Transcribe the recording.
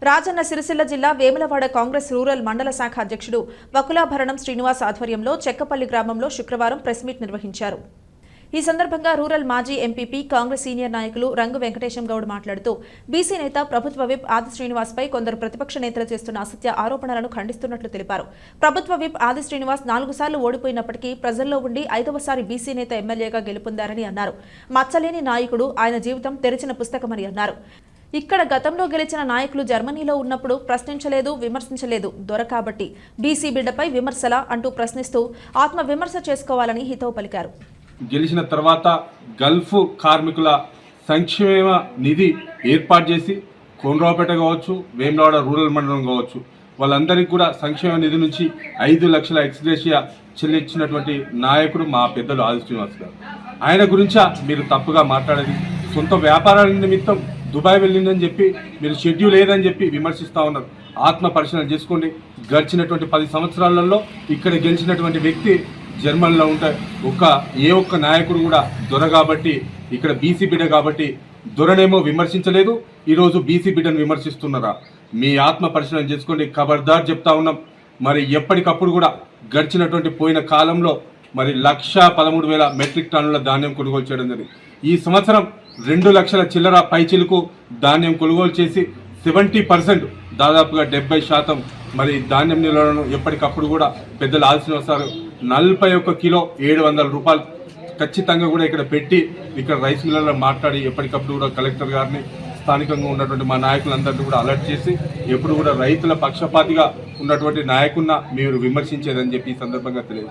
రాజన్న సిరిసిల్ల జిల్లా వేములవాడ కాంగ్రెస్ రూరల్ మండల శాఖ అధ్యక్షుడు వకులాభరణం శ్రీనివాస్ ఆధ్వర్యంలో చెక్కపల్లి గ్రామంలో శుక్రవారం ప్రెస్ మీట్ నిర్వహించారు. ఈ సందర్భంగా రూరల్ మాజీ ఎంపీపీ కాంగ్రెస్ సీనియర్ నాయకులు రంగు వెంకటేశం గౌడ్ మాట్లాడుతూ బీసీ నేత ప్రభుత్వ విప్ ఆది శ్రీనివాస్పై కొందరు ప్రతిపక్ష నేతలు చేస్తున్న అసత్య ఆరోపణలను ఖండిస్తున్నట్లు తెలిపారు. ప్రభుత్వ విప్ ఆది శ్రీనివాస్ 4 సార్లు ఓడిపోయినప్పటికీ ప్రజల్లో ఉండి 5వసారి బీసీ నేత ఎమ్మెల్యేగా గెలుపొందారని అన్నారు. మచ్చలేని నాయకుడు, ఆయన జీవితం తెరిచిన పుస్తకమని అన్నారు. ఇక్కడ గతంలో గెలిచిన నాయకులు జర్మనీలో ఉన్నప్పుడు ప్రశ్నించలేదు, విమర్శించలేదు. దొర కాబట్టి బీసీ బిడ్డపై విమర్శలా అంటూ ప్రశ్నిస్తూ ఆత్మ విమర్శ చేసుకోవాలని హితవు పలికారు. గెలిచిన తర్వాత గల్ఫ్ కార్మికుల సంక్షేమ నిధి ఏర్పాటు చేసి కోనరావుపేట కావచ్చు, వేములవాడ రూరల్ మండలం కావచ్చు, వాళ్ళందరికీ కూడా సంక్షేమ నిధి నుంచి 5 లక్షల ఎక్స్గ్రేషియా చెల్లించినటువంటి నాయకుడు మా పెద్దలు ఆది శ్రీనివాస్ గారు. ఆయన గురించా మీరు తప్పుగా మాట్లాడేది? సొంత వ్యాపారాల నిమిత్తం దుబాయ్ వెళ్ళిందని చెప్పి మీరు షెడ్యూల్ లేదని చెప్పి విమర్శిస్తూ ఉన్నారు. ఆత్మ పరిశీలన చేసుకోండి. గడిచినటువంటి 10 సంవత్సరాలలో ఇక్కడ గెలిచినటువంటి వ్యక్తి జర్మనీలో ఉంటే ఏ ఒక్క నాయకుడు కూడా దొర కాబట్టి, ఇక్కడ బీసీ బిడ్డ కాబట్టి దొరనేమో విమర్శించలేదు, ఈరోజు బీసీ బిడ్డను విమర్శిస్తున్నారా? మీ ఆత్మ పరిశీలన చేసుకోండి. ఖబర్దార్ చెప్తా ఉన్నాం. మరి ఎప్పటికప్పుడు కూడా గడిచినటువంటి పోయిన కాలంలో మరి 1,13,000 మెట్రిక్ టన్నుల ధాన్యం కొనుగోలు చేయడం జరిగింది. ఈ సంవత్సరం 2 లక్షల చిల్లర పైచిలకు ధాన్యం కొనుగోలు చేసి 70% దాదాపుగా 70% మరి ధాన్యం నిల్వలను ఎప్పటికప్పుడు కూడా పెద్దలు ఆల్సిన వస్తారు. 41 కిలో 700 రూపాయలు ఖచ్చితంగా కూడా ఇక్కడ పెట్టి ఇక్కడ రైస్ మిల్లర్లో మాట్లాడి ఎప్పటికప్పుడు కూడా కలెక్టర్ గారిని, స్థానికంగా ఉన్నటువంటి మా నాయకులందరినీ కూడా అలర్ట్ చేసి ఎప్పుడు కూడా రైతుల పక్షపాతిగా ఉన్నటువంటి నాయకున్న మీరు విమర్శించేదని చెప్పి ఈ సందర్భంగా తెలియదు.